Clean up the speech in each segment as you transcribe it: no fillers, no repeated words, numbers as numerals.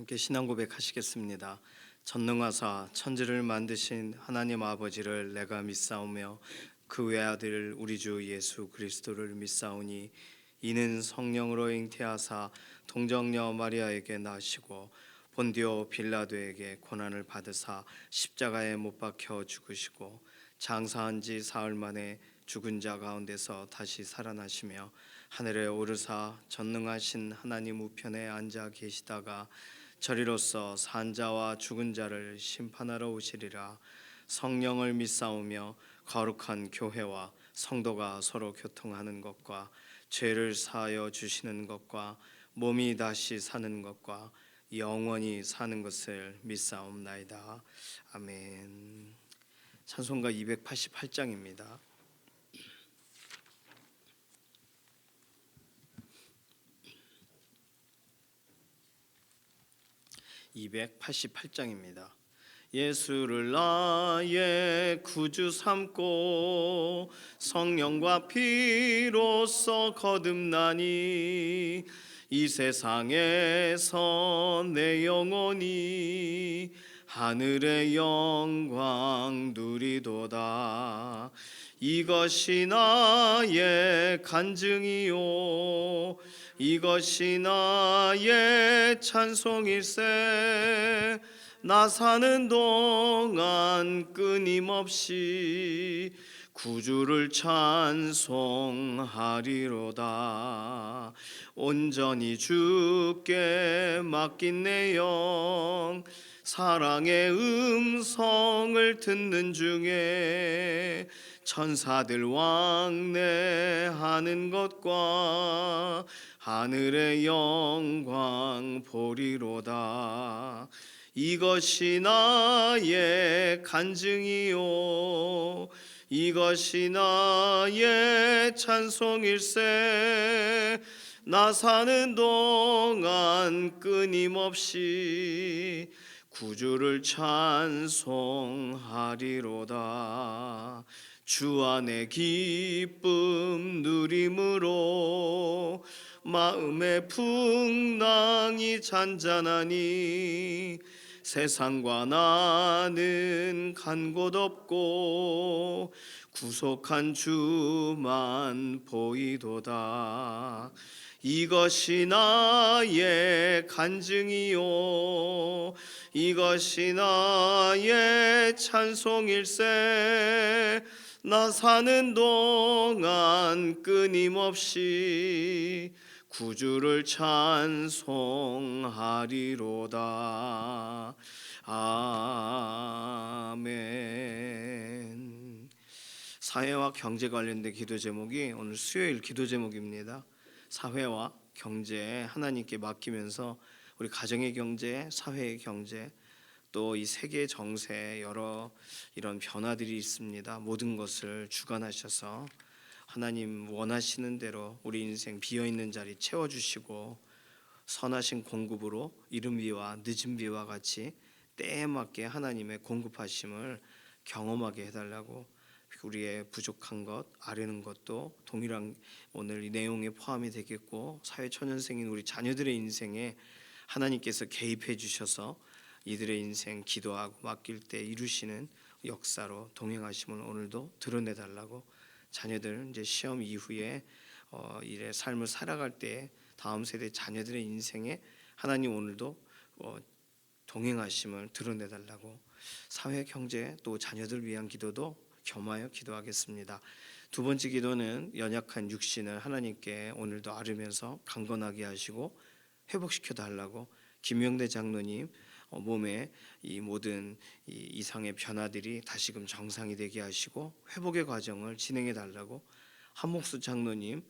함께 신앙 고백하시겠습니다. 전능하사 천지를 만드신 하나님 아버지를 내가 믿사오며 그 외아들 우리 주 예수 그리스도를 믿사오니 이는 성령으로 잉태하사 동정녀 마리아에게 나시고 본디오 빌라도에게 고난을 받으사 십자가에 못 박혀 죽으시고 장사한 지 사흘 만에 죽은 자 가운데서 다시 살아나시며 하늘에 오르사 전능하신 하나님 우편에 앉아 계시다가 저리로서 산 자와 죽은 자를 심판하러 오시리라. 성령을 믿사오며 거룩한 교회와 성도가 서로 교통하는 것과 죄를 사하여 주시는 것과 몸이 다시 사는 것과 영원히 사는 것을 믿사옵나이다. 아멘. 찬송가 288장입니다. 288장입니다. 예수를 나의 구주 삼고 성령과 피로써 거듭나니 이 세상에서 내 영혼이 하늘의 영광 누리도다. 이것이 나의 간증이요 이것이 나의 찬송일세. 나 사는 동안 끊임없이 구주를 찬송하리로다. 온전히 주께 맡긴 내 영 사랑의 음성을 듣는 중에 천사들 왕래하는 것과 하늘의 영광 보리로다. 이것이 나의 간증이요 이것이 나의 찬송일세. 나 사는 동안 끊임없이 구주를 찬송하리로다. 주 안에 기쁨 누림으로 마음의 풍랑이 잔잔하니 세상과 나는 간 곳 없고 구속한 주만 보이도다. 이것이 나의 간증이요 이것이 나의 찬송일세. 나 사는 동안 끊임없이 구주를 찬송하리로다. 아멘. 사회와 경제 관련된 기도 제목이 오늘 수요일 기도 제목입니다. 사회와 경제 하나님께 맡기면서 우리 가정의 경제, 사회의 경제, 또 이 세계 정세 여러 이런 변화들이 있습니다. 모든 것을 주관하셔서 하나님 원하시는 대로 우리 인생 비어있는 자리 채워주시고 선하신 공급으로 이른 비와 늦은 비와 같이 때에 맞게 하나님의 공급하심을 경험하게 해달라고, 우리의 부족한 것, 아뢰는 것도 동일한 오늘 이 내용에 포함이 되겠고 사회초년생인 우리 자녀들의 인생에 하나님께서 개입해 주셔서 이들의 인생 기도하고 맡길 때 이루시는 역사로 동행하심을 오늘도 드러내달라고, 자녀들 이제 시험 이후에 일의 삶을 살아갈 때 다음 세대 자녀들의 인생에 하나님 오늘도 동행하심을 드러내달라고, 사회 경제 또 자녀들 위한 기도도 겸하여 기도하겠습니다. 두 번째 기도는 연약한 육신을 하나님께 오늘도 아뢰면서 강건하게 하시고 회복시켜 달라고, 김영대 장로님 몸에 이 모든 이 이상의 변화들이 다시금 정상이 되게 하시고 회복의 과정을 진행해 달라고, 한목수 장로님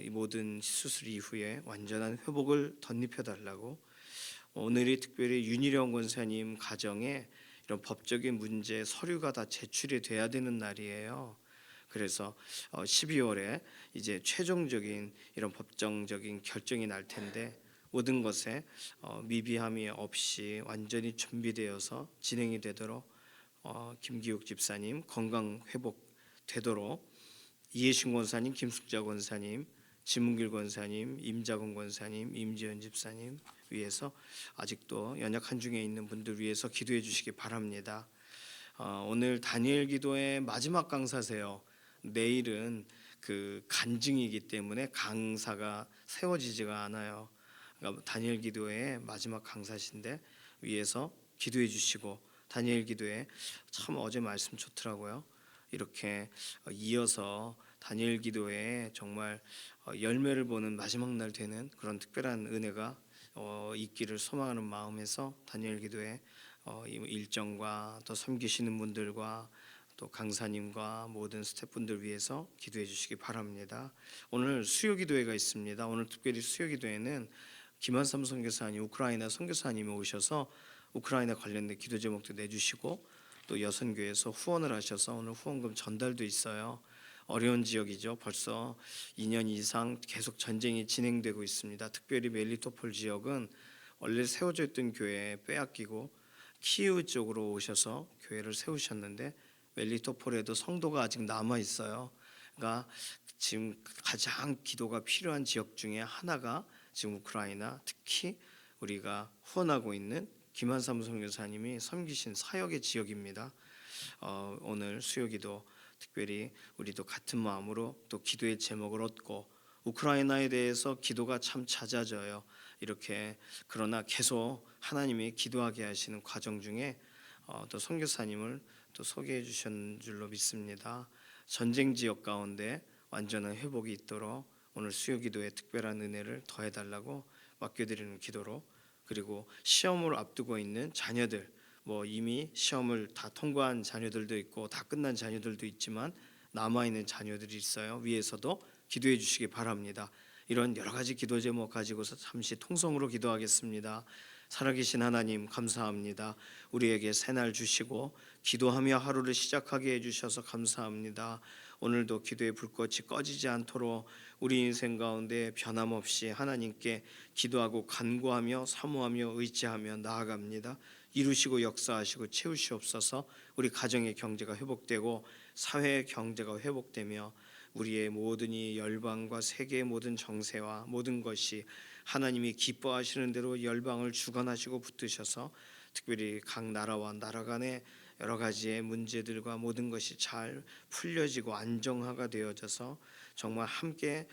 이 모든 수술 이후에 완전한 회복을 덧입혀 달라고, 오늘이 특별히 윤희령 권사님 가정에 이런 법적인 문제 서류가 다 제출이 돼야 되는 날이에요. 그래서 12월에 이제 최종적인 이런 법정적인 결정이 날 텐데 모든 것에 미비함이 없이 완전히 준비되어서 진행이 되도록 김기욱 집사님 건강 회복되도록, 이해신 권사님, 김숙자 권사님, 지문길 권사님, 임자근 권사님, 임지연 집사님 위해서 아직도 연약한 중에 있는 분들 위해서 기도해 주시기 바랍니다. 오늘 다니엘 기도의 마지막 강사세요. 내일은 그 간증이기 때문에 강사가 세워지지가 않아요. 그러니까 다니엘 기도의 마지막 강사신데 위해서 기도해 주시고, 다니엘 기도에 참 어제 말씀 좋더라고요. 이렇게 이어서 다니엘 기도에 정말 열매를 보는 마지막 날 되는 그런 특별한 은혜가 있기를 소망하는 마음에서 다니엘 기도에 일정과 또 섬기시는 분들과 또 강사님과 모든 스태프분들 위해서 기도해 주시기 바랍니다. 오늘 수요 기도회가 있습니다. 오늘 특별히 수요 기도회는 김한삼 선교사님, 우크라이나 선교사님이 오셔서 우크라이나 관련된 기도 제목도 내주시고, 또 여선교회에서 후원을 하셔서 오늘 후원금 전달도 있어요. 어려운 지역이죠. 벌써 2년 이상 계속 전쟁이 진행되고 있습니다. 특별히 멜리토폴 지역은 원래 세워져 있던 교회에 빼앗기고 키이우 쪽으로 오셔서 교회를 세우셨는데, 멜리토폴에도 성도가 아직 남아 있어요. 그러니까 지금 가장 기도가 필요한 지역 중에 하나가 지금 우크라이나, 특히 우리가 후원하고 있는 김한삼 선교사님이 섬기신 사역의 지역입니다. 오늘 수요기도 특별히 우리도 같은 마음으로 또 기도의 제목을 얻고, 우크라이나에 대해서 기도가 참 잦아져요. 이렇게 그러나 계속 하나님이 기도하게 하시는 과정 중에 또 선교사님을 또 소개해 주신 줄로 믿습니다. 전쟁 지역 가운데 완전한 회복이 있도록 오늘 수요 기도에 특별한 은혜를 더해 달라고 맡겨드리는 기도로, 그리고 시험을 앞두고 있는 자녀들, 이미 시험을 다 통과한 자녀들도 있고 다 끝난 자녀들도 있지만 남아 있는 자녀들이 있어요. 위에서도 기도해 주시기 바랍니다. 이런 여러 가지 기도 제목 가지고서 잠시 통성으로 기도하겠습니다. 살아계신 하나님, 감사합니다. 우리에게 새날 주시고 기도하며 하루를 시작하게 해주셔서 감사합니다. 오늘도 기도의 불꽃이 꺼지지 않도록 우리 인생 가운데 변함없이 하나님께 기도하고 간구하며 사모하며 의지하며 나아갑니다. 이루시고 역사하시고 채우시옵소서. 우리 가정의 경제가 회복되고 사회의 경제가 회복되며 우리의 모든 이 열방과 세계의 모든 정세와 모든 것이 하나님이 기뻐하시는 대로 열방을 주관하시고 붙드셔서 특별히 각 나라와 나라 간의 여러 가지의 문제들과 모든 것이 잘 풀려지고 안정화가 되어져서 정말 함께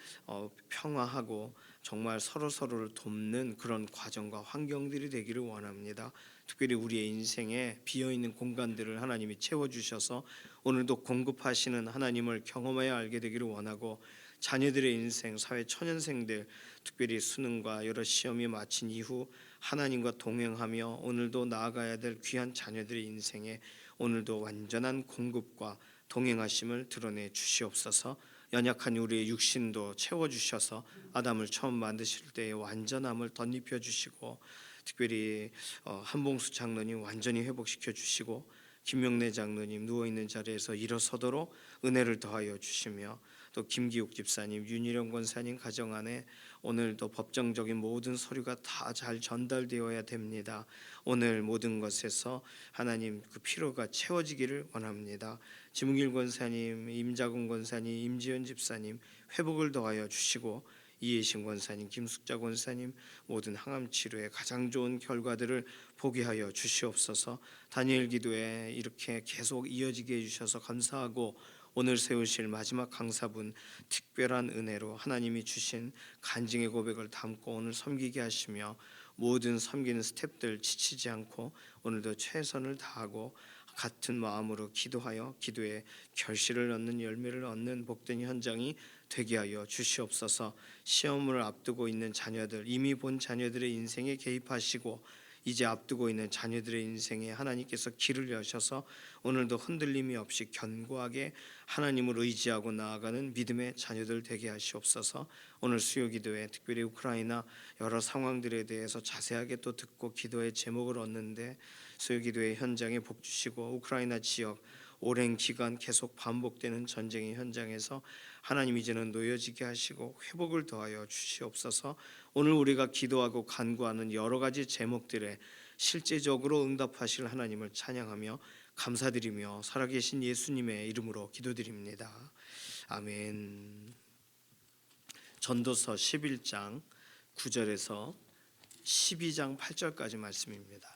평화하고 정말 서로를 돕는 그런 과정과 환경들이 되기를 원합니다. 특별히 우리의 인생에 비어있는 공간들을 하나님이 채워주셔서 오늘도 공급하시는 하나님을 경험하여 알게 되기를 원하고, 자녀들의 인생, 사회 초년생들, 특별히 수능과 여러 시험이 마친 이후 하나님과 동행하며 오늘도 나아가야 될 귀한 자녀들의 인생에 오늘도 완전한 공급과 동행하심을 드러내 주시옵소서. 연약한 우리의 육신도 채워주셔서 아담을 처음 만드실 때의 완전함을 덧입혀 주시고, 특별히 한봉수 장로님 완전히 회복시켜 주시고, 김명래 장로님 누워있는 자리에서 일어서도록 은혜를 더하여 주시며, 또 김기욱 집사님, 윤희령 권사님 가정 안에 오늘도 법정적인 모든 서류가 다 잘 전달되어야 됩니다. 오늘 모든 것에서 하나님 그 필요가 채워지기를 원합니다. 지문길 권사님, 임자근 권사님, 임지연 집사님 회복을 더하여 주시고, 이혜신 권사님, 김숙자 권사님 모든 항암 치료의 가장 좋은 결과들을 보게 하여 주시옵소서. 다니엘 기도에 이렇게 계속 이어지게 해주셔서 감사하고, 오늘 세우실 마지막 강사분 특별한 은혜로 하나님이 주신 간증의 고백을 담고 오늘 섬기게 하시며, 모든 섬기는 스태프들 지치지 않고 오늘도 최선을 다하고 같은 마음으로 기도하여 기도에 결실을 얻는 열매를 얻는 복된 현장이 되게 하여 주시옵소서. 시험을 앞두고 있는 자녀들, 이미 본 자녀들의 인생에 개입하시고 이제 앞두고 있는 자녀들의 인생에 하나님께서 길을 여셔서 오늘도 흔들림이 없이 견고하게 하나님을 의지하고 나아가는 믿음의 자녀들 되게 하시옵소서. 오늘 수요 기도에 특별히 우크라이나 여러 상황들에 대해서 자세하게 또 듣고 기도의 제목을 얻는데, 수요 기도의 현장에 복 주시고 우크라이나 지역 오랜 기간 계속 반복되는 전쟁의 현장에서 하나님 이제는 놓여지게 하시고 회복을 더하여 주시옵소서. 오늘 우리가 기도하고 간구하는 여러 가지 제목들에 실제적으로 응답하실 하나님을 찬양하며 감사드리며 살아계신 예수님의 이름으로 기도드립니다. 아멘. 전도서 11장 9절에서 12장 8절까지 말씀입니다.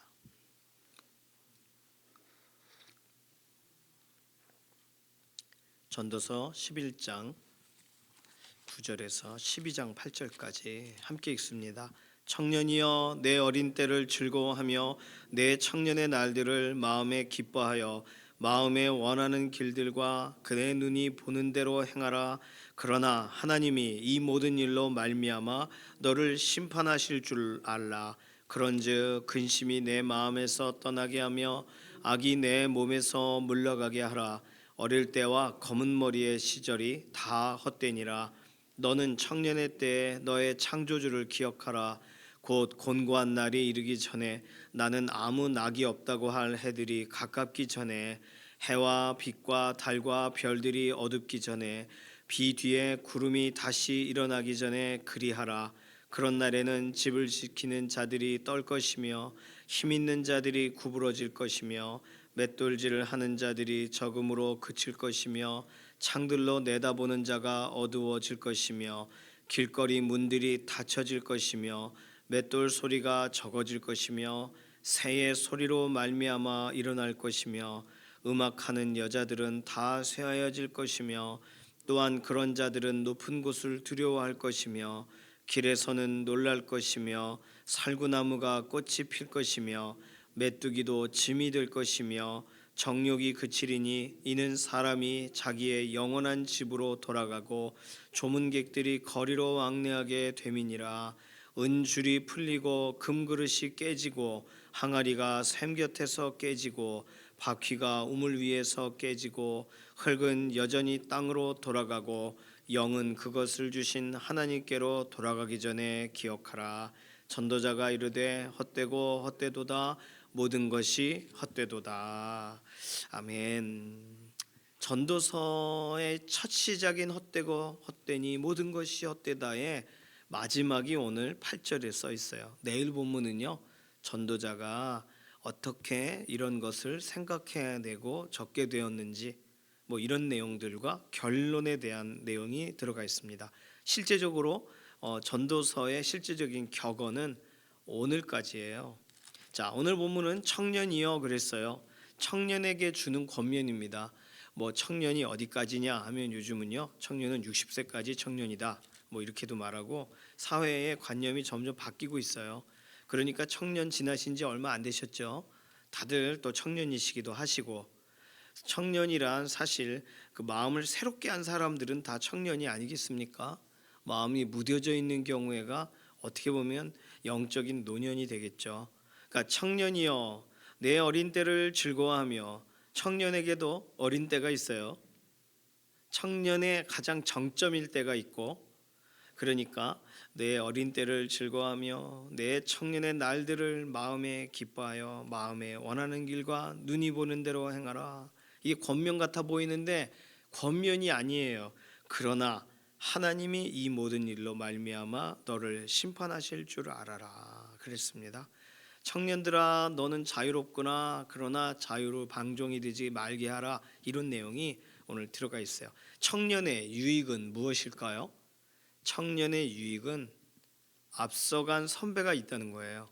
전도서 11장 9절에서 12장 8절까지 함께 읽습니다. 청년이여 내 어린 때를 즐거워하며 내 청년의 날들을 마음에 기뻐하여 마음에 원하는 길들과 그의 눈이 보는 대로 행하라. 그러나 하나님이 이 모든 일로 말미암아 너를 심판하실 줄 알라. 그런즉 근심이 내 마음에서 떠나게 하며 악이 내 몸에서 물러가게 하라. 어릴 때와 검은 머리의 시절이 다 헛되니라. 너는 청년의 때에 너의 창조주를 기억하라. 곧 곤고한 날이 이르기 전에 나는 아무 낙이 없다고 할 해들이 가깝기 전에 해와 빛과 달과 별들이 어둡기 전에 비 뒤에 구름이 다시 일어나기 전에 그리하라. 그런 날에는 집을 지키는 자들이 떨 것이며 힘 있는 자들이 구부러질 것이며 맷돌질을 하는 자들이 적음으로 그칠 것이며 창들로 내다보는 자가 어두워질 것이며 길거리 문들이 닫혀질 것이며 맷돌 소리가 적어질 것이며 새의 소리로 말미암아 일어날 것이며 음악하는 여자들은 다 쇠하여질 것이며 또한 그런 자들은 높은 곳을 두려워할 것이며 길에서는 놀랄 것이며 살구나무가 꽃이 필 것이며 메뚜기도 짐이 될 것이며 정욕이 그치리니 이는 사람이 자기의 영원한 집으로 돌아가고 조문객들이 거리로 왕래하게 됨이니라. 은줄이 풀리고 금그릇이 깨지고 항아리가 샘 곁에서 깨지고 바퀴가 우물 위에서 깨지고 흙은 여전히 땅으로 돌아가고 영은 그것을 주신 하나님께로 돌아가기 전에 기억하라. 전도자가 이르되 헛되고 헛되도다. 모든 것이 헛되도다. 아멘. 전도서의 첫 시작인 헛되고 헛되니 모든 것이 헛되다의 마지막이 오늘 8절에 써 있어요. 내일 본문은요, 전도자가 어떻게 이런 것을 생각해내고 적게 되었는지 뭐 이런 내용들과 결론에 대한 내용이 들어가 있습니다. 실제적으로 전도서의 실제적인 격언은 오늘까지예요. 자, 오늘 본문은 청년이여 그랬어요. 청년에게 주는 권면입니다. 뭐 청년이 어디까지냐 하면 요즘은요, 청년은 60세까지 청년이다. 뭐 이렇게도 말하고 사회의 관념이 점점 바뀌고 있어요. 그러니까 청년 지나신 지 얼마 안 되셨죠? 다들 또 청년이시기도 하시고, 청년이란 사실 그 마음을 새롭게 한 사람들은 다 청년이 아니겠습니까? 마음이 무뎌져 있는 경우에가 어떻게 보면 영적인 노년이 되겠죠. 그러니까 청년이여 내 어린 때를 즐거워하며, 청년에게도 어린 때가 있어요. 청년의 가장 정점일 때가 있고, 그러니까 내 어린 때를 즐거워하며 내 청년의 날들을 마음에 기뻐하여 마음에 원하는 길과 눈이 보는 대로 행하라. 이게 권면 같아 보이는데 권면이 아니에요. 그러나 하나님이 이 모든 일로 말미암아 너를 심판하실 줄 알아라 그랬습니다. 청년들아 너는 자유롭구나. 그러나 자유로 방종이 되지 말게 하라. 이런 내용이 오늘 들어가 있어요. 청년의 유익은 무엇일까요? 청년의 유익은 앞서간 선배가 있다는 거예요.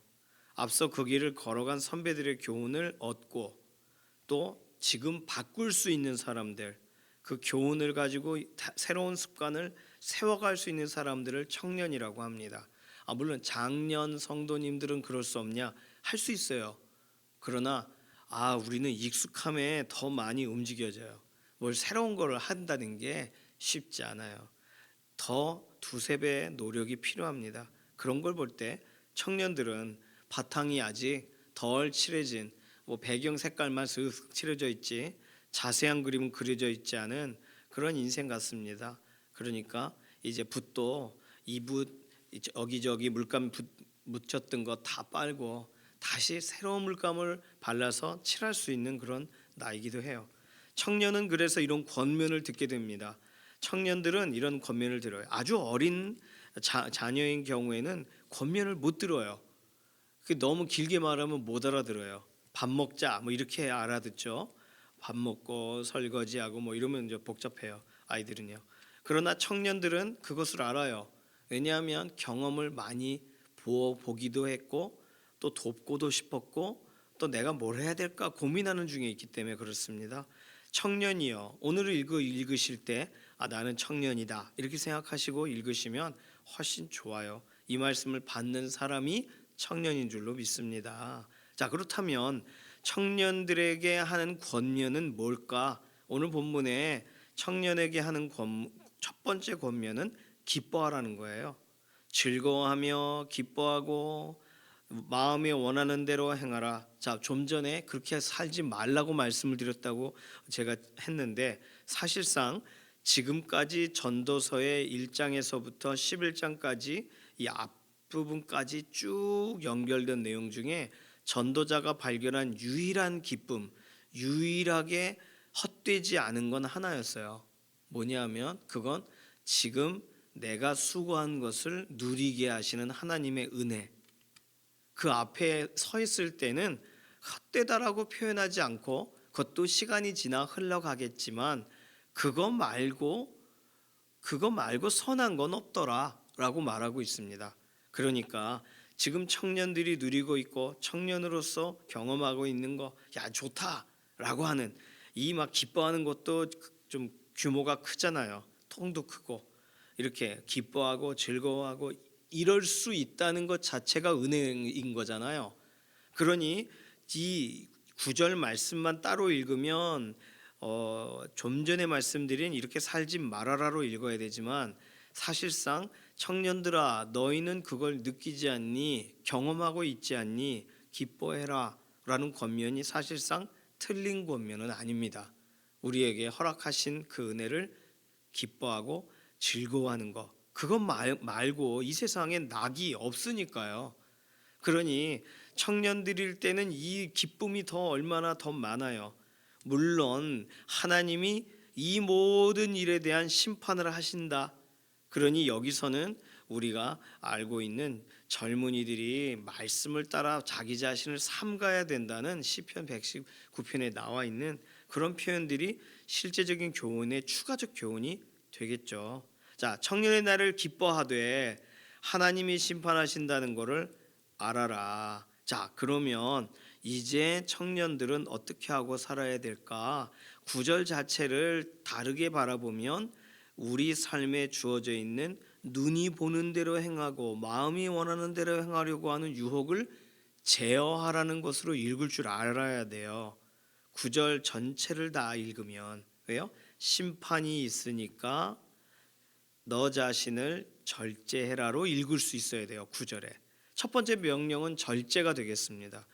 앞서 그 길을 걸어간 선배들의 교훈을 얻고 또 지금 바꿀 수 있는 사람들, 그 교훈을 가지고 새로운 습관을 세워갈 수 있는 사람들을 청년이라고 합니다. 물론 장년 성도님들은 그럴 수 없냐? 할 수 있어요. 그러나 우리는 익숙함에 더 많이 움직여져요. 뭘 새로운 걸 한다는 게 쉽지 않아요. 더 두세 배의 노력이 필요합니다. 그런 걸 볼 때 청년들은 바탕이 아직 덜 칠해진 뭐 배경 색깔만 슥 칠해져 있지 자세한 그림은 그려져 있지 않은 그런 인생 같습니다. 그러니까 이제 붓도 이 붓 여기저기 물감 묻혔던 거 다 빨고 다시 새로운 물감을 발라서 칠할 수 있는 그런 나이기도 해요. 청년은 그래서 이런 권면을 듣게 됩니다. 청년들은 이런 권면을 들어요. 아주 어린 자녀인 경우에는 권면을 못 들어요. 너무 길게 말하면 못 알아들어요. 밥 먹자 뭐 이렇게 알아듣죠. 밥 먹고 설거지하고 뭐 이러면 이제 복잡해요. 아이들은요. 그러나 청년들은 그것을 알아요. 왜냐하면 경험을 많이 보기도 했고 또 돕고도 싶었고 또 내가 뭘 해야 될까 고민하는 중에 있기 때문에 그렇습니다. 청년이여, 오늘을 읽으실 때 나는 청년이다 이렇게 생각하시고 읽으시면 훨씬 좋아요. 이 말씀을 받는 사람이 청년인 줄로 믿습니다. 자, 그렇다면 청년들에게 하는 권면은 뭘까? 오늘 본문에 청년에게 하는 첫 번째 권면은 기뻐하라는 거예요. 즐거워하며 기뻐하고 마음에 원하는 대로 행하라. 자, 좀 전에 그렇게 살지 말라고 말씀을 드렸다고 제가 했는데 사실상 지금까지 전도서의 1장에서부터 11장까지 이 앞부분까지 쭉 연결된 내용 중에 전도자가 발견한 유일한 기쁨, 유일하게 헛되지 않은 건 하나였어요. 뭐냐면 그건 지금 내가 수고한 것을 누리게 하시는 하나님의 은혜. 그 앞에 서 있을 때는 헛되다라고 표현하지 않고 그것도 시간이 지나 흘러가겠지만 그거 말고 선한 건 없더라라고 말하고 있습니다. 그러니까 지금 청년들이 누리고 있고 청년으로서 경험하고 있는 거 야 좋다라고 하는 이 막 기뻐하는 것도 좀 규모가 크잖아요. 통도 크고 이렇게 기뻐하고 즐거워하고 이럴 수 있다는 것 자체가 은혜인 거잖아요. 그러니 이 구절 말씀만 따로 읽으면 좀 전에 말씀드린 이렇게 살지 말아라로 읽어야 되지만 사실상 청년들아 너희는 그걸 느끼지 않니? 경험하고 있지 않니? 기뻐해라 라는 권면이 사실상 틀린 권면은 아닙니다. 우리에게 허락하신 그 은혜를 기뻐하고 즐거워하는 것 그것 말고 이 세상에 낙이 없으니까요. 그러니 청년들일 때는 이 기쁨이 얼마나 더 많아요. 물론 하나님이 이 모든 일에 대한 심판을 하신다. 그러니 여기서는 우리가 알고 있는 젊은이들이 말씀을 따라 자기 자신을 삼가야 된다는 시편 119편에 나와 있는 그런 표현들이 실제적인 교훈의 추가적 교훈이 되겠죠. 자, 청년의 날을 기뻐하되 하나님이 심판하신다는 것을 알아라. 자, 그러면 이제 청년들은 어떻게 하고 살아야 될까? 구절 자체를 다르게 바라보면 우리 삶에 주어져 있는 눈이 보는 대로 행하고 마음이 원하는 대로 행하려고 하는 유혹을 제어하라는 것으로 읽을 줄 알아야 돼요. 구절 전체를 다 읽으면 왜요? 심판이 있으니까 너 자신을 절제해라로 읽을 수 있어야 돼요. 구절에 첫 번째 명령은 절제가 되겠습니다.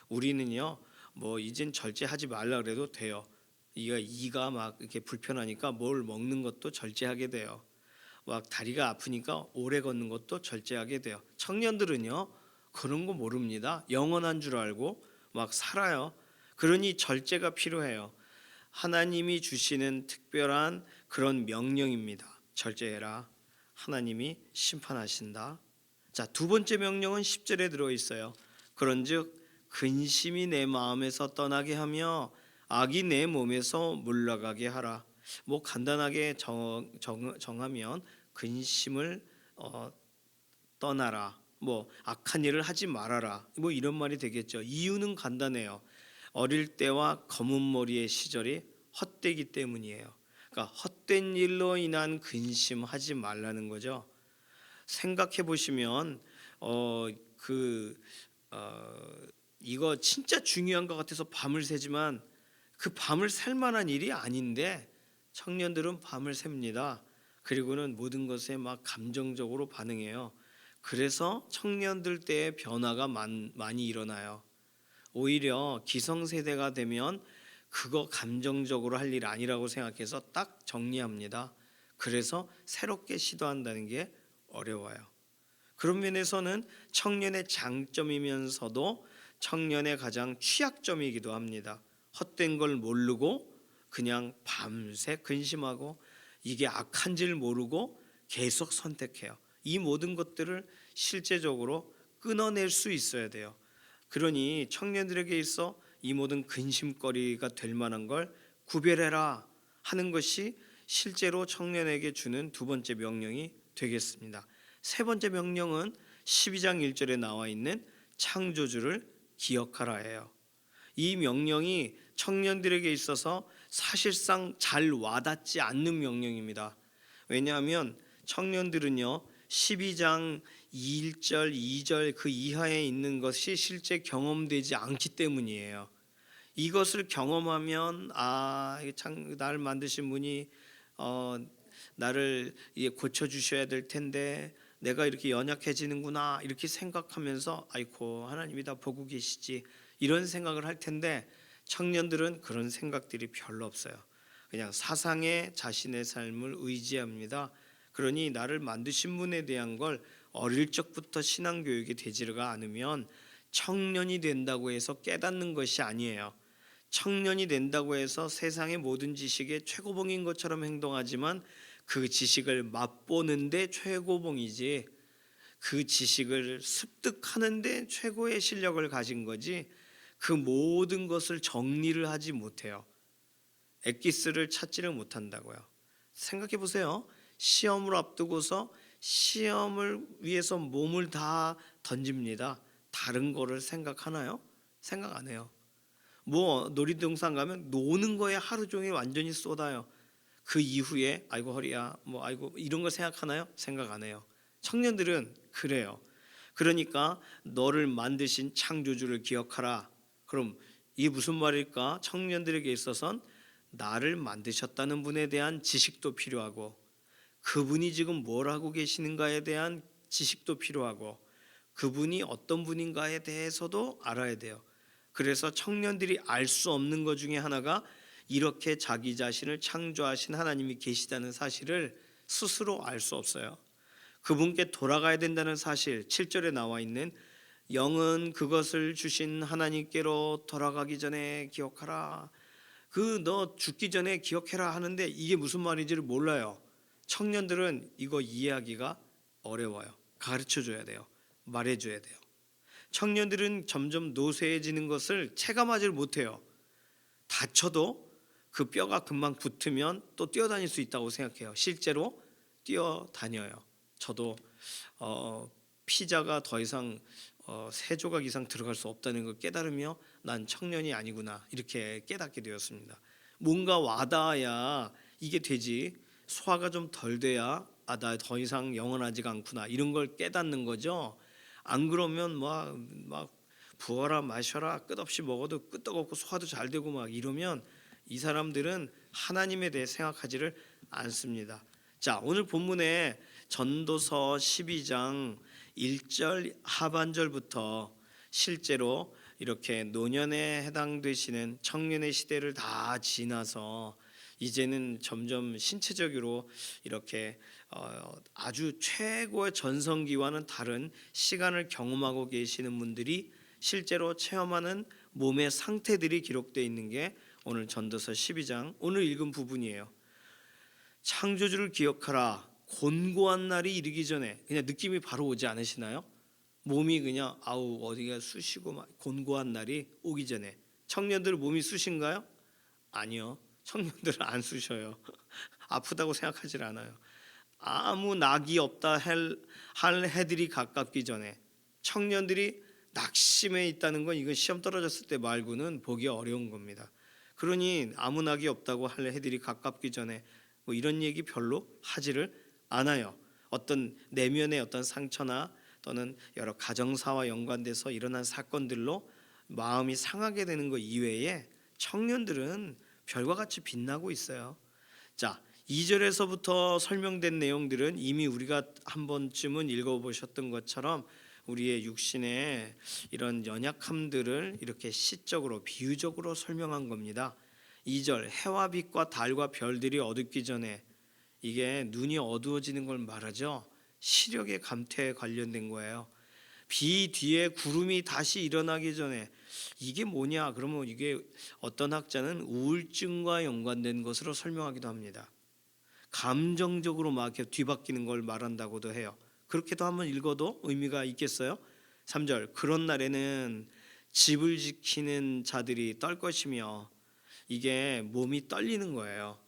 우리는요 뭐 이젠 절제하지 말라 그래도 돼요. 이가 막 이렇게 불편하니까 뭘 먹는 것도 절제하게 돼요. 막 다리가 아프니까 오래 걷는 것도 절제하게 돼요. 청년들은요 그런 거 모릅니다. 영원한 줄 알고 막 살아요. 그러니 절제가 필요해요. 하나님이 주시는 특별한 그런 명령입니다. 절제해라. 하나님이 심판하신다. 자, 두 번째 명령은 10절에 들어 있어요. 그런즉 근심이 내 마음에서 떠나게 하며 악이 내 몸에서 물러가게 하라. 뭐 간단하게 정하면 근심을 떠나라. 뭐 악한 일을 하지 말아라. 뭐 이런 말이 되겠죠. 이유는 간단해요. 어릴 때와 검은 머리의 시절이 헛되기 때문이에요. 그러니까 헛된 일로 인한 근심하지 말라는 거죠. 생각해 보시면 이거 진짜 중요한 것 같아서 밤을 새지만 그 밤을 샐 만한 일이 아닌데 청년들은 밤을 셉니다. 그리고는 모든 것에 막 감정적으로 반응해요. 그래서 청년들 때의 변화가 많이 일어나요. 오히려 기성세대가 되면 그거 감정적으로 할 일 아니라고 생각해서 딱 정리합니다. 그래서 새롭게 시도한다는 게 어려워요. 그런 면에서는 청년의 장점이면서도 청년의 가장 취약점이기도 합니다. 헛된 걸 모르고 그냥 밤새 근심하고 이게 악한 줄 모르고 계속 선택해요. 이 모든 것들을 실제적으로 끊어낼 수 있어야 돼요. 그러니 청년들에게 있어 이 모든 근심거리가 될 만한 걸 구별해라 하는 것이 실제로 청년에게 주는 두 번째 명령이 되겠습니다. 세 번째 명령은 12장 1절에 나와 있는 창조주를 기억하라예요. 이 명령이 청년들에게 있어서 사실상 잘 와닿지 않는 명령입니다. 왜냐하면 청년들은요 12장 1절, 2절 그 이하에 있는 것이 실제 경험되지 않기 때문이에요. 이것을 경험하면 나를 만드신 분이 나를 고쳐 주셔야 될 텐데 내가 이렇게 연약해지는구나 이렇게 생각하면서 아이고 하나님이 다 보고 계시지 이런 생각을 할 텐데 청년들은 그런 생각들이 별로 없어요. 그냥 사상에 자신의 삶을 의지합니다. 그러니 나를 만드신 분에 대한 걸 어릴 적부터 신앙교육이 되지가 않으면 청년이 된다고 해서 깨닫는 것이 아니에요. 청년이 된다고 해서 세상의 모든 지식의 최고봉인 것처럼 행동하지만 그 지식을 맛보는데 최고봉이지 그 지식을 습득하는데 최고의 실력을 가진 거지 그 모든 것을 정리를 하지 못해요. 엑기스를 찾지를 못한다고요. 생각해 보세요. 시험을 앞두고서 시험을 위해서 몸을 다 던집니다. 다른 거를 생각하나요? 생각 안 해요. 뭐 놀이동산 가면 노는 거에 하루 종일 완전히 쏟아요. 그 이후에 아이고 허리야 뭐 아이고 이런 걸 생각하나요? 생각 안 해요. 청년들은 그래요. 그러니까 너를 만드신 창조주를 기억하라. 그럼 이게 무슨 말일까? 청년들에게 있어서는 나를 만드셨다는 분에 대한 지식도 필요하고 그분이 지금 뭘 하고 계시는가에 대한 지식도 필요하고 그분이 어떤 분인가에 대해서도 알아야 돼요. 그래서 청년들이 알 수 없는 것 중에 하나가 이렇게 자기 자신을 창조하신 하나님이 계시다는 사실을 스스로 알 수 없어요. 그분께 돌아가야 된다는 사실 7절에 나와 있는 영은 그것을 주신 하나님께로 돌아가기 전에 기억하라. 그 너 죽기 전에 기억해라 하는데 이게 무슨 말인지를 몰라요. 청년들은 이거 이해하기가 어려워요. 가르쳐 줘야 돼요. 말해 줘야 돼요. 청년들은 점점 노쇠해지는 것을 체감하지 못해요. 다쳐도 그 뼈가 금방 붙으면 또 뛰어다닐 수 있다고 생각해요. 실제로 뛰어다녀요. 저도 피자가 더 이상 세 조각 이상 들어갈 수 없다는 걸 깨달으며 난 청년이 아니구나 이렇게 깨닫게 되었습니다. 뭔가 와닿아야 이게 되지. 소화가 좀 덜 돼야 나 더 이상 영원하지가 않구나 이런 걸 깨닫는 거죠. 안 그러면 막 부어라 마셔라 끝없이 먹어도 끄떡 없고 소화도 잘 되고 막 이러면 이 사람들은 하나님에 대해 생각하지를 않습니다. 자, 오늘 본문에 전도서 12장 1절 하반절부터 실제로 이렇게 노년에 해당되시는 청년의 시대를 다 지나서 이제는 점점 신체적으로 이렇게 아주 최고의 전성기와는 다른 시간을 경험하고 계시는 분들이 실제로 체험하는 몸의 상태들이 기록되어 있는 게 오늘 전도서 12장 오늘 읽은 부분이에요. 창조주를 기억하라. 곤고한 날이 이르기 전에 그냥 느낌이 바로 오지 않으시나요? 몸이 그냥 어디가 쑤시고 막 곤고한 날이 오기 전에. 청년들 몸이 쑤신가요? 아니요. 청년들은 안 쑤셔요. 아프다고 생각하지 않아요. 아무 낙이 없다 할 해들이 가깝기 전에 청년들이 낙심해 있다는 건 이건 시험 떨어졌을 때 말고는 보기 어려운 겁니다. 그러니 아무 낙이 없다고 할 해들이 가깝기 전에 뭐 이런 얘기 별로 하지를 않아요. 어떤 내면의 어떤 상처나 또는 여러 가정사와 연관돼서 일어난 사건들로 마음이 상하게 되는 것 이외에 청년들은 별과 같이 빛나고 있어요. 자, 2절에서부터 설명된 내용들은 이미 우리가 한 번쯤은 읽어보셨던 것처럼 우리의 육신의 이런 연약함들을 이렇게 시적으로 비유적으로 설명한 겁니다. 2절 해와 빛과 달과 별들이 어둡기 전에 이게 눈이 어두워지는 걸 말하죠. 시력의 감퇴에 관련된 거예요. 비 뒤에 구름이 다시 일어나기 전에 이게 뭐냐? 그러면 이게 어떤 학자는 우울증과 연관된 것으로 설명하기도 합니다. 감정적으로 막 이렇게 뒤바뀌는 걸 말한다고도 해요. 그렇게도 한번 읽어도 의미가 있겠어요? 3절 그런 날에는 집을 지키는 자들이 떨 것이며 이게 몸이 떨리는 거예요.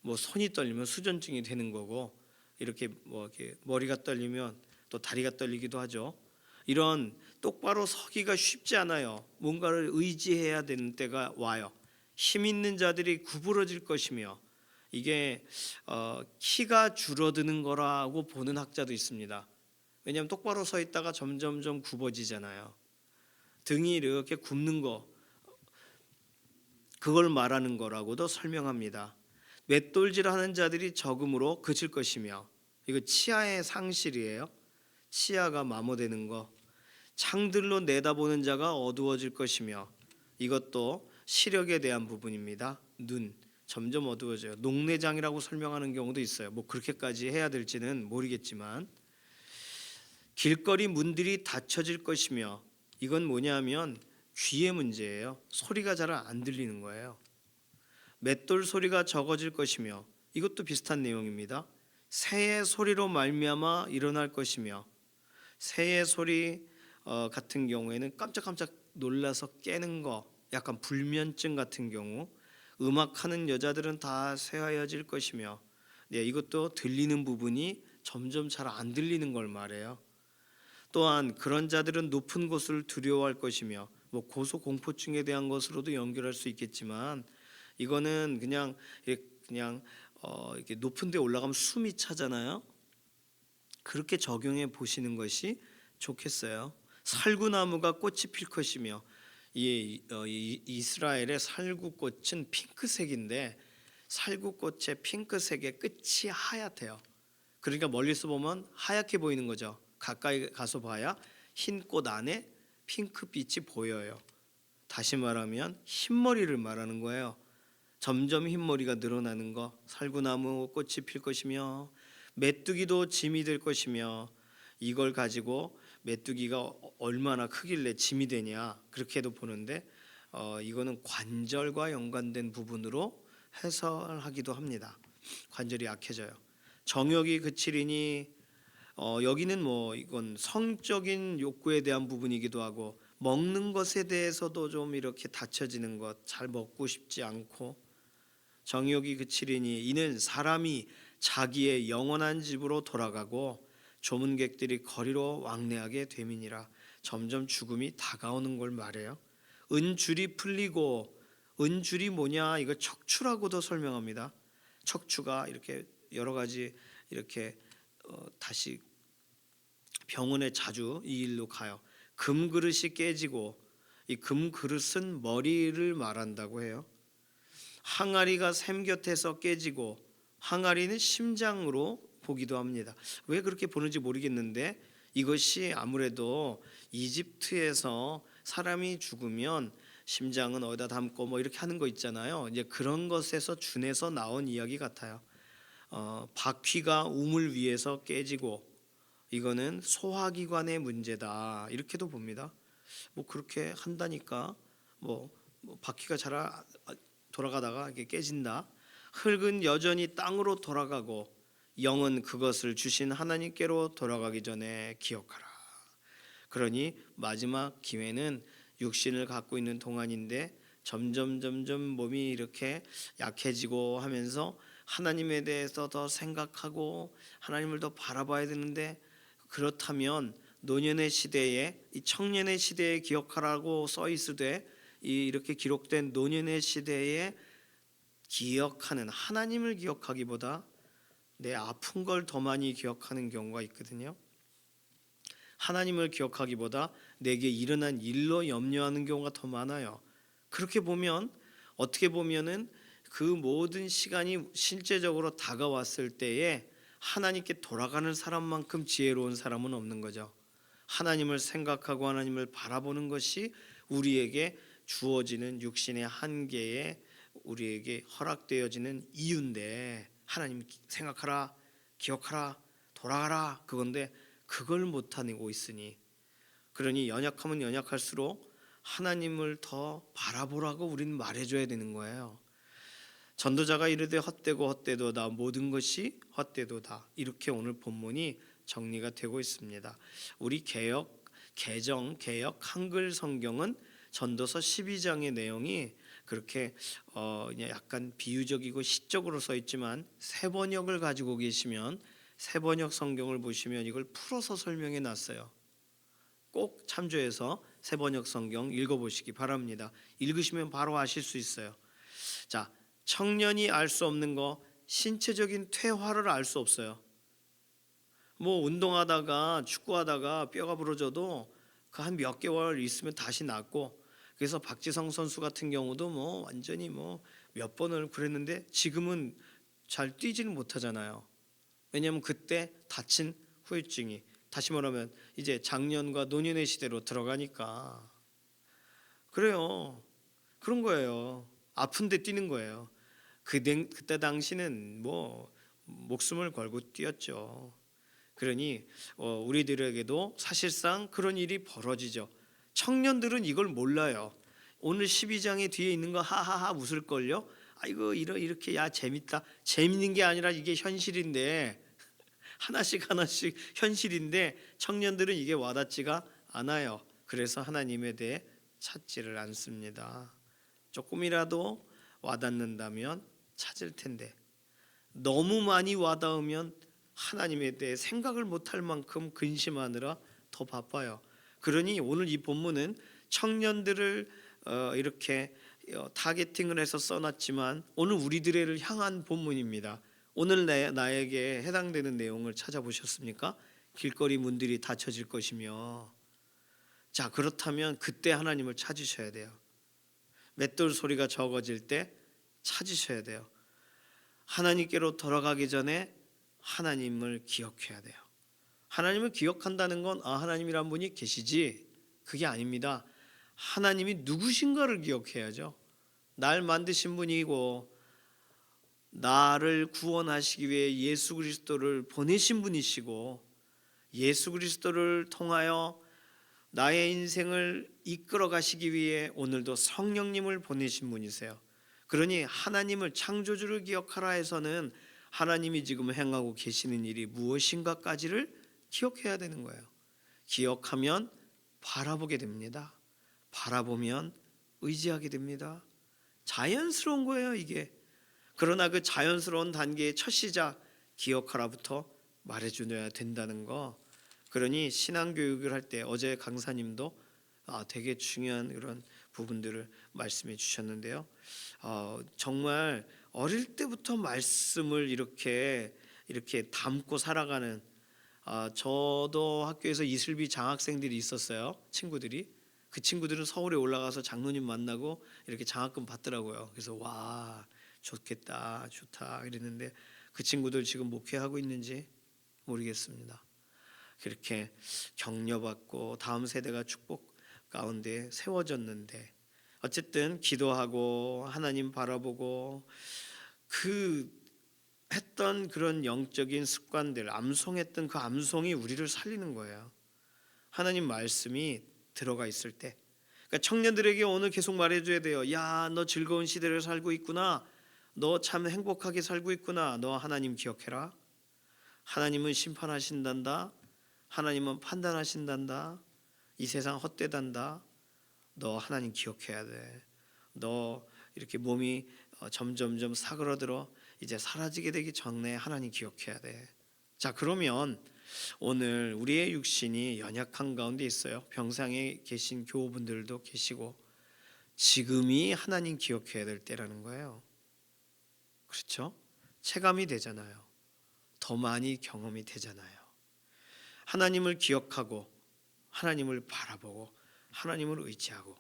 뭐 손이 떨리면 수전증이 되는 거고 이렇게 뭐 이렇게 머리가 떨리면 또 다리가 떨리기도 하죠. 이런 똑바로 서기가 쉽지 않아요. 뭔가를 의지해야 되는 때가 와요. 힘 있는 자들이 구부러질 것이며 이게 키가 줄어드는 거라고 보는 학자도 있습니다. 왜냐하면 똑바로 서 있다가 점점점 굽어지잖아요. 등이 이렇게 굽는 거, 그걸 말하는 거라고도 설명합니다. 맷돌질하는 자들이 적음으로 그칠 것이며, 이거 치아의 상실이에요. 치아가 마모되는 거. 창들로 내다보는 자가 어두워질 것이며, 이것도 시력에 대한 부분입니다. 눈 점점 어두워져요. 녹내장이라고 설명하는 경우도 있어요. 뭐 그렇게까지 해야 될지는 모르겠지만, 길거리 문들이 닫혀질 것이며, 이건 뭐냐면 귀의 문제예요. 소리가 잘 안 들리는 거예요. 맷돌 소리가 적어질 것이며, 이것도 비슷한 내용입니다. 새의 소리로 말미암아 일어날 것이며, 새의 소리 같은 경우에는 깜짝깜짝 놀라서 깨는 거, 약간 불면증 같은 경우, 음악하는 여자들은 다 쇠하여질 것이며, 네, 이것도 들리는 부분이 점점 잘 안 들리는 걸 말해요. 또한 그런 자들은 높은 곳을 두려워할 것이며, 뭐 고소공포증에 대한 것으로도 연결할 수 있겠지만, 이거는 그냥 이렇게 높은 데 올라가면 숨이 차잖아요. 그렇게 적용해 보시는 것이 좋겠어요. 살구나무가 꽃이 필 것이며, 이스라엘의 살구꽃은 핑크색인데, 살구꽃의 핑크색의 끝이 하얗대요. 그러니까 멀리서 보면 하얗게 보이는 거죠. 가까이 가서 봐야 흰 꽃 안에 핑크빛이 보여요. 다시 말하면 흰머리를 말하는 거예요. 점점 흰머리가 늘어나는 거. 살구나무 꽃이 필 것이며, 메뚜기도 짐이 될 것이며, 이걸 가지고 메뚜기가 얼마나 크길래 짐이 되냐, 그렇게도 보는데, 이거는 관절과 연관된 부분으로 해설하기도 합니다. 관절이 약해져요. 정욕이 그치리니, 여기는 뭐 이건 성적인 욕구에 대한 부분이기도 하고, 먹는 것에 대해서도 좀 이렇게 닫혀지는 것, 잘 먹고 싶지 않고. 정욕이 그치리니 이는 사람이 자기의 영원한 집으로 돌아가고 조문객들이 거리로 왕래하게 됨이니라. 점점 죽음이 다가오는 걸 말해요. 은줄이 풀리고, 은줄이 뭐냐, 이거 척추라고도 설명합니다. 척추가 이렇게 여러 가지 이렇게 다시 병원에 자주 이 일로 가요. 금그릇이 깨지고, 이 금그릇은 머리를 말한다고 해요. 항아리가 샘 곁에서 깨지고, 항아리는 심장으로 보기도 합니다. 왜 그렇게 보는지 모르겠는데, 이것이 아무래도 이집트에서 사람이 죽으면 심장은 어디다 담고 뭐 이렇게 하는 거 있잖아요. 이제 그런 것에서 준해서 나온 이야기 같아요. 바퀴가 우물 위에서 깨지고, 이거는 소화기관의 문제다, 이렇게도 봅니다. 뭐 그렇게 한다니까 뭐 바퀴가 잘 돌아가다가 이게 깨진다. 흙은 여전히 땅으로 돌아가고, 영은 그것을 주신 하나님께로 돌아가기 전에 기억하라. 그러니 마지막 기회는 육신을 갖고 있는 동안인데, 점점 몸이 이렇게 약해지고 하면서 하나님에 대해서 더 생각하고 하나님을 더 바라봐야 되는데, 그렇다면 노년의 시대에, 이 청년의 시대에 기억하라고 써 있으되, 이렇게 기록된 노년의 시대에 기억하는, 하나님을 기억하기보다 내 아픈 걸 더 많이 기억하는 경우가 있거든요. 하나님을 기억하기보다 내게 일어난 일로 염려하는 경우가 더 많아요. 그렇게 보면, 어떻게 보면은 그 모든 시간이 실제적으로 다가왔을 때에 하나님께 돌아가는 사람만큼 지혜로운 사람은 없는 거죠. 하나님을 생각하고 하나님을 바라보는 것이 우리에게 주어지는 육신의 한계에 우리에게 허락되어지는 이유인데, 하나님 생각하라, 기억하라, 돌아가라, 그건데 그걸 못하고 있으니, 그러니 연약하면 연약할수록 하나님을 더 바라보라고 우리는 말해줘야 되는 거예요. 전도자가 이르되 헛되고 헛되도다, 모든 것이 헛되도다, 이렇게 오늘 본문이 정리가 되고 있습니다. 우리 개정 한글 성경은 전도서 12장의 내용이 그렇게 그냥 약간 비유적이고 시적으로 써 있지만, 새 번역을 가지고 계시면 새번역 성경을 보시면 이걸 풀어서 설명해 놨어요. 꼭 참조해서 새번역 성경 읽어보시기 바랍니다. 읽으시면 바로 아실 수 있어요. 자, 청년이 알 수 없는 거, 신체적인 퇴화를 알 수 없어요. 뭐 운동하다가 축구하다가 뼈가 부러져도 그 한 몇 개월 있으면 다시 낫고, 그래서 박지성 선수 같은 경우도 뭐 완전히 뭐 몇 번을 그랬는데 지금은 잘 뛰지는 못하잖아요. 왜냐하면 그때 다친 후유증이, 다시 말하면 이제 장년과 노년의 시대로 들어가니까. 그래요. 그런 거예요. 아픈데 뛰는 거예요. 그때 당시는 뭐 목숨을 걸고 뛰었죠. 그러니 우리들에게도 사실상 그런 일이 벌어지죠. 청년들은 이걸 몰라요. 오늘 12장의 뒤에 있는 거 하하하 웃을걸요. 아이고 이렇게 야 재밌다. 재밌는 게 아니라 이게 현실인데, 하나씩 하나씩 현실인데 청년들은 이게 와닿지가 않아요. 그래서 하나님에 대해 찾지를 않습니다. 조금이라도 와닿는다면 찾을 텐데, 너무 많이 와닿으면 하나님에 대해 생각을 못할 만큼 근심하느라 더 바빠요. 그러니 오늘 이 본문은 청년들을 이렇게 타겟팅을 해서 써놨지만 오늘 우리들을 향한 본문입니다. 오늘 나에게 해당되는 내용을 찾아보셨습니까? 길거리 문들이 닫혀질 것이며, 자 그렇다면 그때 하나님을 찾으셔야 돼요. 맷돌 소리가 적어질 때 찾으셔야 돼요. 하나님께로 돌아가기 전에 하나님을 기억해야 돼요. 하나님을 기억한다는 건 하나님이란 분이 계시지, 그게 아닙니다. 하나님이 누구신가를 기억해야죠. 날 만드신 분이고 나를 구원하시기 위해 예수 그리스도를 보내신 분이시고, 예수 그리스도를 통하여 나의 인생을 이끌어 가시기 위해 오늘도 성령님을 보내신 분이세요. 그러니 하나님을, 창조주를 기억하라 해서는 하나님이 지금 행하고 계시는 일이 무엇인가까지를 기억해야 되는 거예요. 기억하면 바라보게 됩니다. 바라보면 의지하게 됩니다. 자연스러운 거예요, 이게. 그러나 그 자연스러운 단계의 첫 시작, 기억하라부터 말해줘야 된다는 거. 그러니 신앙교육을 할 때 어제 강사님도 되게 중요한 그런 부분들을 말씀해 주셨는데요. 정말 어릴 때부터 말씀을 이렇게 담고 살아가는, 저도 학교에서 이슬비 장학생들이 있었어요. 친구들이. 그 친구들은 서울에 올라가서 장로님 만나고 이렇게 장학금 받더라고요. 그래서 와 좋겠다, 좋다 그랬는데 그 친구들 지금 목회하고 있는지 모르겠습니다. 그렇게 격려받고 다음 세대가 축복 가운데 세워졌는데, 어쨌든 기도하고 하나님 바라보고 그 했던 그런 영적인 습관들, 암송했던 그 암송이 우리를 살리는 거예요. 하나님 말씀이 들어가 있을 때. 그러니까 청년들에게 오늘 계속 말해줘야 돼요. 야, 너 즐거운 시대를 살고 있구나. 너 참 행복하게 살고 있구나. 너 하나님 기억해라. 하나님은 심판하신단다. 하나님은 판단하신단다. 이 세상 헛되단다. 너 하나님 기억해야 돼. 너 이렇게 몸이 점점점 사그러들어 이제 사라지게 되기 전에 하나님 기억해야 돼. 자, 그러면 오늘 우리의 육신이 연약한 가운데 있어요. 병상에 계신 교우분들도 계시고, 지금이 하나님 기억해야 될 때라는 거예요. 그렇죠? 체감이 되잖아요. 더 많이 경험이 되잖아요. 하나님을 기억하고 하나님을 바라보고 하나님을 의지하고,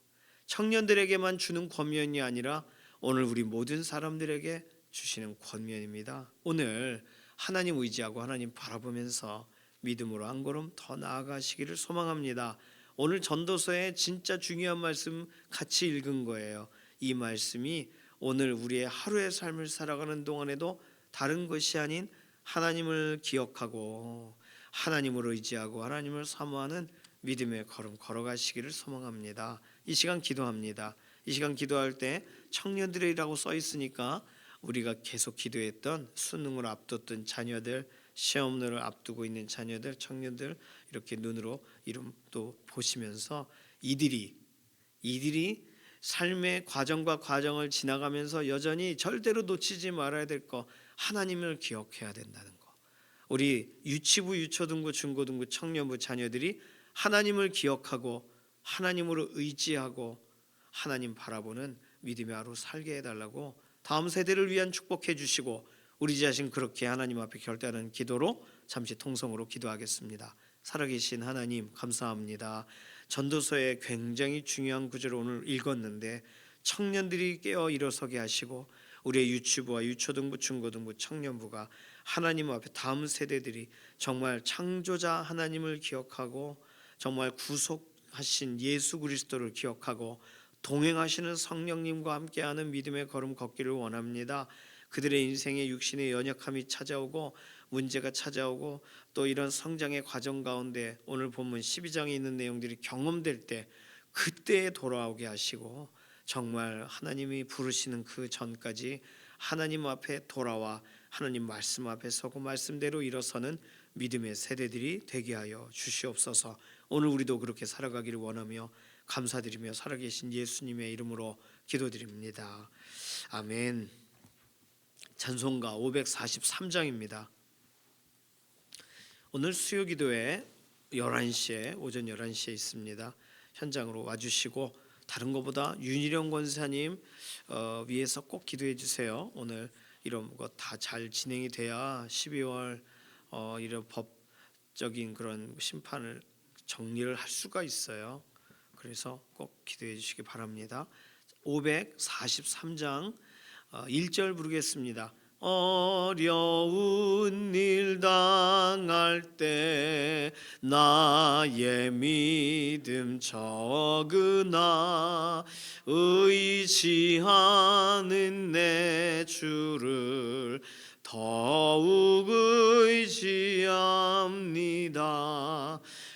청년들에게만 주는 권면이 아니라 오늘 우리 모든 사람들에게 주시는 권면입니다. 오늘 하나님 의지하고 하나님 바라보면서 믿음으로 한 걸음 더 나아가시기를 소망합니다. 오늘 전도서에 진짜 중요한 말씀 같이 읽은 거예요. 이 말씀이 오늘 우리의 하루의 삶을 살아가는 동안에도 다른 것이 아닌 하나님을 기억하고 하나님을 의지하고 하나님을 사모하는 믿음의 걸음 걸어가시기를 소망합니다. 이 시간 기도합니다. 이 시간 기도할 때 청년들이라고 써 있으니까 우리가 계속 기도했던 수능을 앞뒀던 자녀들, 시험을 앞두고 있는 자녀들, 청년들 이렇게 눈으로 이름도 보시면서 이들이 삶의 과정과 과정을 지나가면서 여전히 절대로 놓치지 말아야 될 거, 하나님을 기억해야 된다는 거. 우리 유치부, 유초등부, 중고등부, 청년부 자녀들이 하나님을 기억하고 하나님으로 의지하고 하나님 바라보는 믿음의 하루 살게 해달라고 다음 세대를 위한 축복해 주시고 우리 자신 그렇게 하나님 앞에 결단하는 기도로 잠시 통성으로 기도하겠습니다. 살아계신 하나님 감사합니다. 전도서에 굉장히 중요한 구절을 오늘 읽었는데 청년들이 깨어 일어서게 하시고 우리의 유치부와 유초등부, 중고등부, 청년부가 하나님 앞에 다음 세대들이 정말 창조자 하나님을 기억하고 정말 구속하신 예수 그리스도를 기억하고 동행하시는 성령님과 함께하는 믿음의 걸음 걷기를 원합니다. 그들의 인생에 육신의 연약함이 찾아오고 문제가 찾아오고 또 이런 성장의 과정 가운데 오늘 본문 12장에 있는 내용들이 경험될 때 그때에 돌아오게 하시고 정말 하나님이 부르시는 그 전까지 하나님 앞에 돌아와 하나님 말씀 앞에 서고 말씀대로 일어서는 믿음의 세대들이 되게 하여 주시옵소서. 오늘 우리도 그렇게 살아가기를 원하며 감사드리며 살아계신 예수님의 이름으로 기도드립니다. 아멘. 찬송가 543장입니다. 오늘 수요기도회 11시에 오전 11시에 있습니다. 현장으로 와주시고 다른 것보다 윤희령 권사님 위해서 꼭 기도해 주세요. 오늘 이런 것 다 잘 진행이 돼야 12월 이런 법적인 그런 심판을 정리를 할 수가 있어요. 그래서 꼭 기도해 주시기 바랍니다. 543장 1절 부르겠습니다. 어려운 일 당할 때 나의 믿음 적으나 의지하는 내 주를 더욱 의지합니다.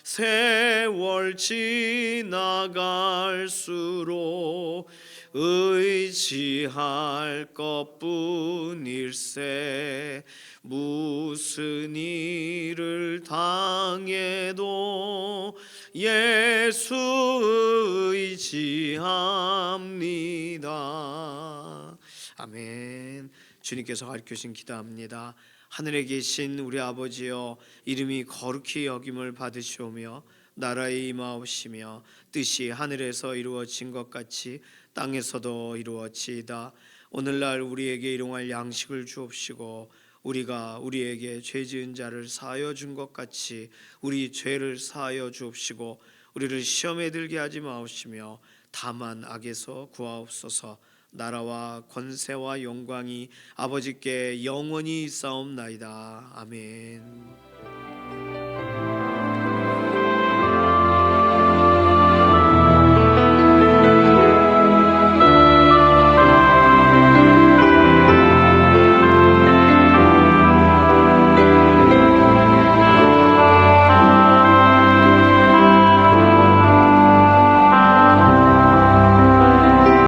세월 지나갈수록 의지할 것뿐일세. 무슨 일을 당해도 예수 의지합니다. 아멘. 주님께서 가르쳐주신 기도합니다. 하늘에 계신 우리 아버지여, 이름이 거룩히 여김을 받으시오며 나라에 임하옵시며 뜻이 하늘에서 이루어진 것 같이 땅에서도 이루어지이다. 오늘날 우리에게 일용할 양식을 주옵시고 우리가 우리에게 죄 지은 자를 사하여 준 것 같이 우리 죄를 사하여 주옵시고 우리를 시험에 들게 하지 마옵시며 다만 악에서 구하옵소서. 나라와 권세와 영광이 아버지께 영원히 있사옵나이다. 아멘.